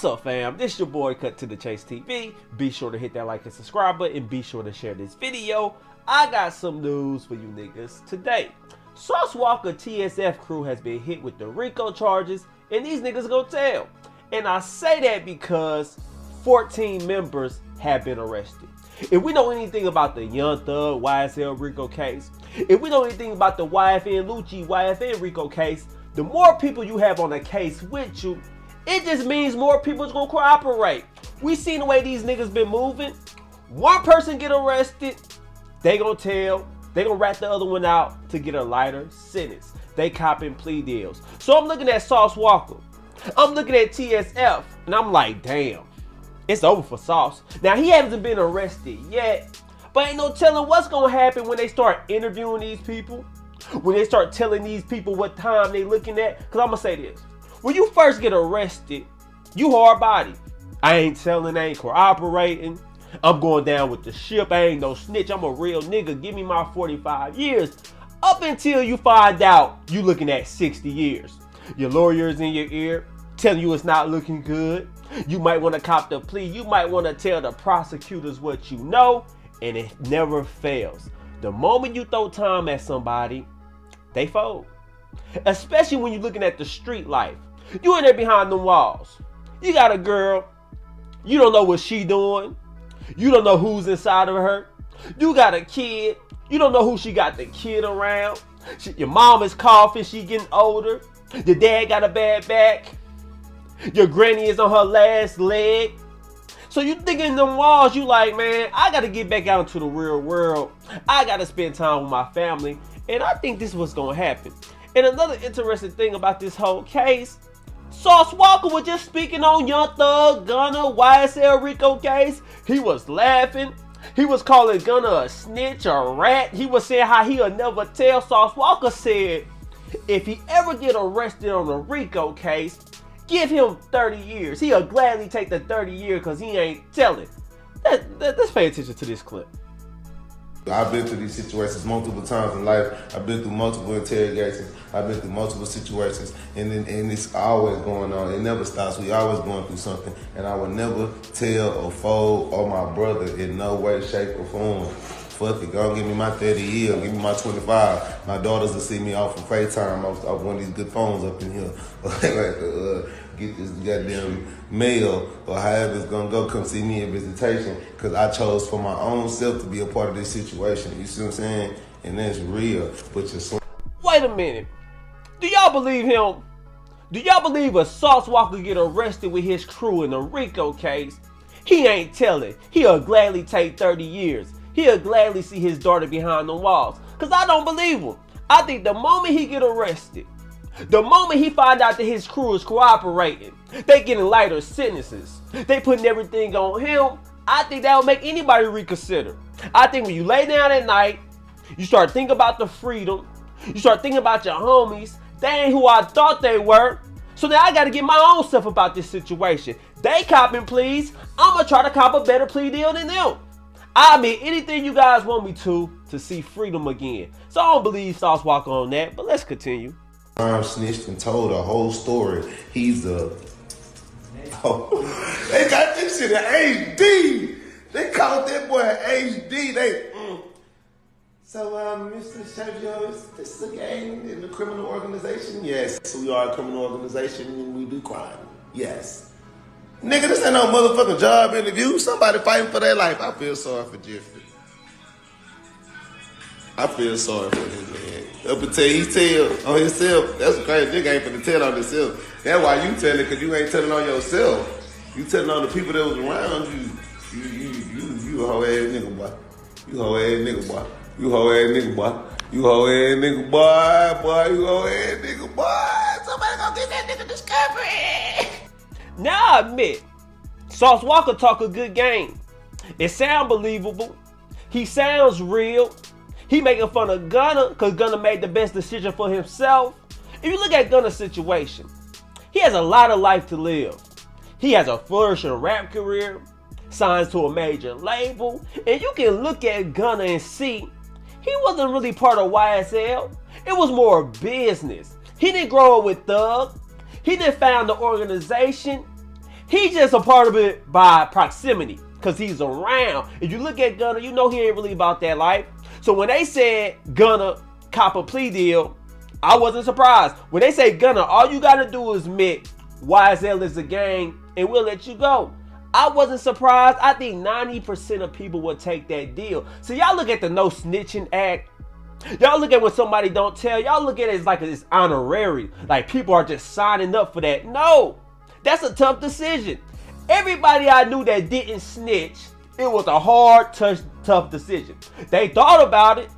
What's up, fam? This your boy Cut to the Chase TV. Be sure to hit that like and subscribe button and be sure to share this video. I got some news for you niggas today. Sauce Walka TSF crew has been hit with the RICO charges and these niggas go tell. And I say that because 14 members have been arrested. If we know anything about the Young Thug YSL RICO case, if we know anything about the YFN Lucci YFN RICO case, the more people you have on a case with you, it just means more people's gonna cooperate. We seen the way these niggas been moving. One person get arrested, they gonna tell, they gonna rat the other one out to get a lighter sentence. They copping plea deals. So I'm looking at Sauce Walka, I'm looking at TSF, and I'm like, damn, it's over for Sauce. Now he hasn't been arrested yet, but ain't no telling what's gonna happen when they start interviewing these people, when they start telling these people what time they looking at. Cause I'm gonna say this. When you first get arrested, you hard body. I ain't telling, I ain't cooperating. I'm going down with the ship. I ain't no snitch. I'm a real nigga. Give me my 45 years. Up until you find out you looking at 60 years. Your lawyer's in your ear telling you it's not looking good. You might want to cop the plea. You might want to tell the prosecutors what you know, and it never fails. The moment you throw time at somebody, they fold. Especially when you're looking at the street life. You in there behind them walls. You got a girl. You don't know what she doing. You don't know who's inside of her. You got a kid. You don't know who she got the kid around. Your mom is coughing. She getting older. Your dad got a bad back. Your granny is on her last leg. So you thinking them walls, you like, man, I got to get back out into the real world. I got to spend time with my family. And I think this is what's going to happen. And another interesting thing about this whole case, Sauce Walka was just speaking on Young Thug, Gunna, YSL RICO case. He was laughing. He was calling Gunna a snitch, a rat. He was saying how he'll never tell. Sauce Walka said, if he ever get arrested on a RICO case, give him 30 years. He'll gladly take the 30 years because he ain't telling. Let's pay attention to this clip. I've been through these situations multiple times in life. I've been through multiple interrogations. I've been through multiple situations, and it's always going on. It never stops. We always going through something, and I would never tell or fold or my brother in no way, shape, or form. Fuck it, go give me my 30 years, give me my 25. My daughters will see me off of FaceTime off one of these good phones up in here. Get this goddamn mail or however it's gonna go, come see me in visitation, because I chose for my own self to be a part of this situation. You see what I'm saying? And that's real. But you're Wait a minute. Do y'all believe him? Do y'all believe a Sauce Walka get arrested with his crew in the RICO case? He ain't telling. He'll gladly take 30 years. He'll gladly see his daughter behind the walls. Because I don't believe him. I think the moment he get arrested, the moment he find out that his crew is cooperating, they getting lighter sentences, they putting everything on him, I think that will make anybody reconsider. I think when you lay down at night, you start thinking about the freedom, you start thinking about your homies, they ain't who I thought they were, so now I got to get my own stuff about this situation. They copping pleas, I'm going to try to cop a better plea deal than them. I'll admit anything you guys want me to see freedom again. So I don't believe Sauce Walka on that, but let's continue. Snitched and told a whole story. He's a... Oh, they got this shit in HD. They called that boy HD. So, Mr. Sergio, is this a gang in the criminal organization? Yes, we are a criminal organization and we do crime. Yes. Nigga, this ain't no motherfucking job interview. Somebody fighting for their life. I feel sorry for Jeffrey. I feel sorry for him, man. Up until he tell on himself. That's crazy. Nigga ain't finna tell on himself. That's why you telling, because you ain't telling on yourself. You telling on the people that was around you. You a hoe ass nigga, boy. You hoe ass nigga, boy. You hoe ass nigga, boy. You hoe ass nigga, boy. You hoe ass nigga, boy. Somebody gonna get that nigga discovery. Now I admit, Sauce Walka talk a good game. It sound believable. He sounds real. He making fun of Gunna because Gunna made the best decision for himself. If you look at Gunna's situation, he has a lot of life to live. He has a flourishing rap career, signs to a major label, and you can look at Gunna and see he wasn't really part of YSL. It was more business. He didn't grow up with Thug. He didn't found the organization. He's just a part of it by proximity, because he's around. If you look at Gunna, you know he ain't really about that life. So when they said Gunna cop a plea deal, I wasn't surprised. When they say Gunna, all you gotta do is admit YSL is a gang and we'll let you go. I wasn't surprised. I think 90% of people would take that deal. So y'all look at the no snitching act. Y'all look at when somebody don't tell. Y'all look at it as like it's honorary. Like people are just signing up for that. No, that's a tough decision. Everybody I knew that didn't snitch, it was a hard, tough decision. They thought about it.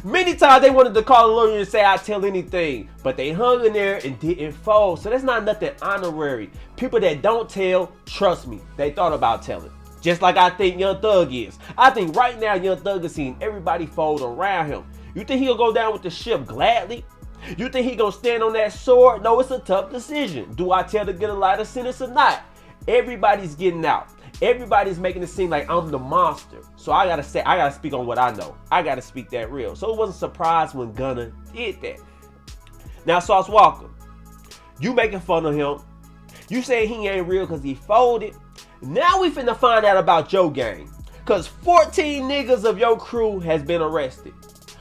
Many times they wanted to call a lawyer and say, I'll tell anything. But they hung in there and didn't fold. So that's not nothing honorary. People that don't tell, trust me, they thought about telling. Just like I think Young Thug is. I think right now Young Thug is seeing everybody fold around him. You think he'll go down with the ship gladly? You think he gonna stand on that sword? No, it's a tough decision. Do I tell to get a lighter sentence or not? Everybody's getting out. Everybody's making it seem like I'm the monster. So I gotta speak on what I know. I gotta speak that real. So it wasn't a surprise when Gunna did that. Now Sauce Walka, you making fun of him. You saying he ain't real because he folded. Now we finna find out about your gang. Cause 14 niggas of your crew has been arrested.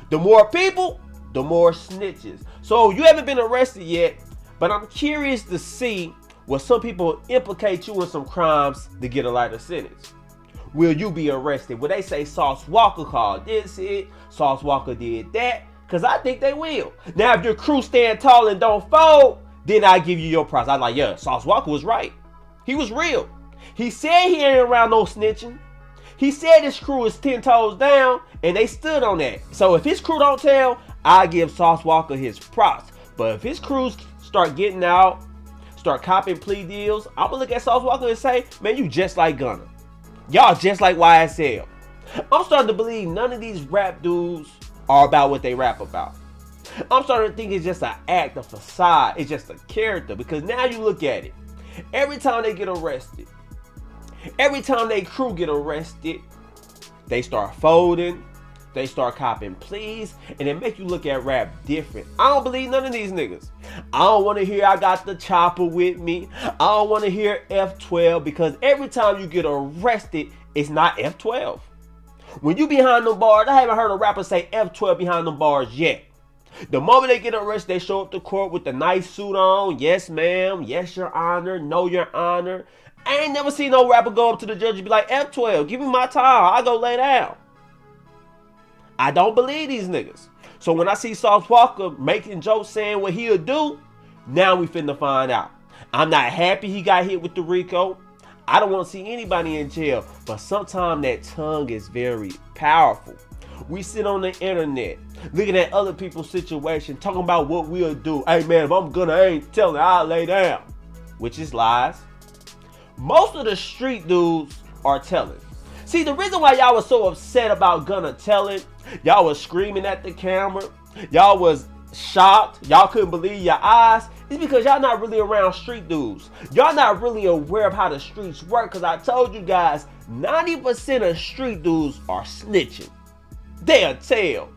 The more people, the more snitches. So you haven't been arrested yet, but I'm curious to see will some people implicate you in some crimes to get a lighter sentence. Will you be arrested? Will they say Sauce Walka called this it, Sauce Walka did that? Because I think they will. Now, if your crew stand tall and don't fold, then I give you your props. I'm like, yeah, Sauce Walka was right. He was real. He said he ain't around no snitching. He said his crew is 10 toes down, and they stood on that. So if his crew don't tell, I give Sauce Walka his props. But if his crews start getting out, start copping plea deals, I'm gonna look at Sauce Walka and say, man, you just like Gunna. Y'all just like YSL. I'm starting to believe none of these rap dudes are about what they rap about. I'm starting to think it's just an act, a facade. It's just a character. Because now you look at it. Every time they get arrested, every time they crew get arrested, they start folding, they start copping pleas, and it make you look at rap different. I don't believe none of these niggas. I don't want to hear I got the chopper with me. I don't want to hear F12, because every time you get arrested, it's not F12. When you behind them bars, I haven't heard a rapper say F12 behind them bars yet. The moment they get arrested, they show up to court with the nice suit on. Yes, ma'am. Yes, your honor. No, your honor. I ain't never seen no rapper go up to the judge and be like, F12, give me my time. I'll go lay down. I don't believe these niggas. So when I see Sauce Walka making jokes saying what he'll do, now we finna find out. I'm not happy he got hit with the RICO. I don't want to see anybody in jail. But sometimes that tongue is very powerful. We sit on the internet looking at other people's situation, talking about what we'll do. Hey man, if I'm gonna, I ain't telling, I'll lay down. Which is lies. Most of the street dudes are telling. See, the reason why y'all was so upset about Gunna telling, y'all was screaming at the camera, y'all was shocked, y'all couldn't believe your eyes, is because y'all not really around street dudes. Y'all not really aware of how the streets work, because I told you guys, 90% of street dudes are snitching. They'll tell.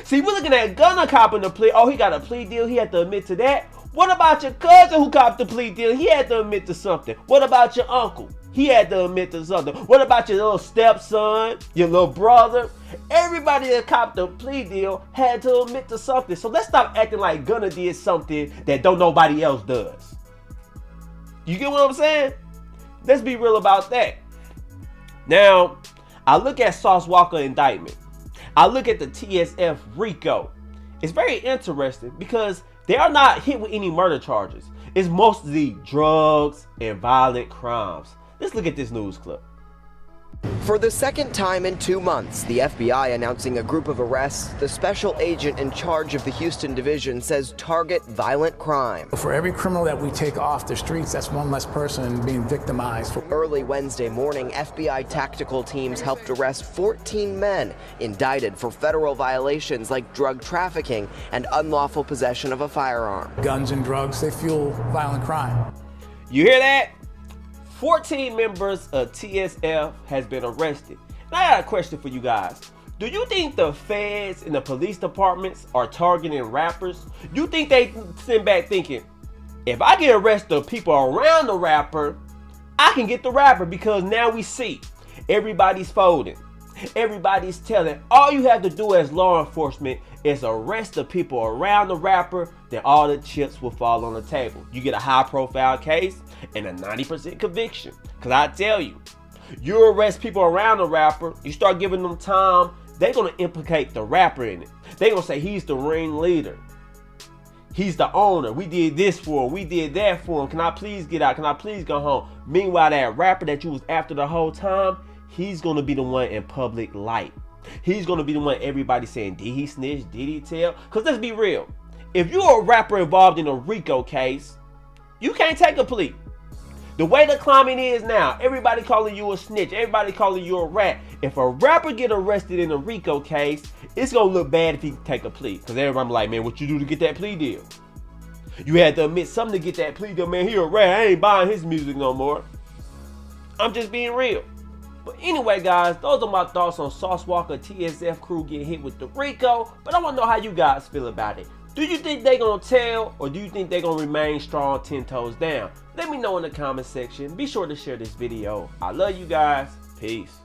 See, we're looking at Gunna copping the plea. Oh, he got a plea deal, he had to admit to that. What about your cousin who copped the plea deal? He had to admit to something. What about your uncle? He had to admit to something. What about your little stepson, your little brother? Everybody that copped the plea deal had to admit to something. So let's stop acting like Gunna did something that don't nobody else does. You get what I'm saying? Let's be real about that. Now, I look at Sauce Walka indictment. I look at the TSF RICO. It's very interesting because they are not hit with any murder charges. It's mostly drugs and violent crimes. Let's look at this news clip. For the second time in 2 months, the FBI announcing a group of arrests. The special agent in charge of the Houston division says target violent crime. For every criminal that we take off the streets, that's one less person being victimized. Early Wednesday morning, FBI tactical teams helped arrest 14 men indicted for federal violations like drug trafficking and unlawful possession of a firearm. Guns and drugs, they fuel violent crime. You hear that? 14 members of TSF has been arrested. Now I got a question for you guys. Do you think the feds and the police departments are targeting rappers? You think they sit back thinking, If I get arrested of people around the rapper, I can get the rapper, because now we see everybody's folding. Everybody's telling. All you have to do as law enforcement is arrest the people around the rapper, then all the chips will fall on the table. You get a high profile case and a 90% conviction. Because I tell you, you arrest people around the rapper, you start giving them time, they're going to implicate the rapper in it. They're going to say he's the ringleader. He's the owner. We did this for him. We did that for him. Can I please get out? Can I please go home? Meanwhile, that rapper that you was after the whole time, he's going to be the one in public light. He's going to be the one everybody saying, did he snitch? Did he tell? Because let's be real. If you're a rapper involved in a RICO case, you can't take a plea. The way the climate is now, everybody calling you a snitch. Everybody calling you a rat. If a rapper get arrested in a RICO case, it's going to look bad if he take a plea. Because everybody like, man, what you do to get that plea deal? You had to admit something to get that plea deal. Man, he a rat. I ain't buying his music no more. I'm just being real. But anyway, guys, those are my thoughts on Sauce Walka TSF crew getting hit with the RICO. But I want to know how you guys feel about it. Do you think they're going to tell, or do you think they're going to remain strong 10 toes down? Let me know in the comment section. Be sure to share this video. I love you guys. Peace.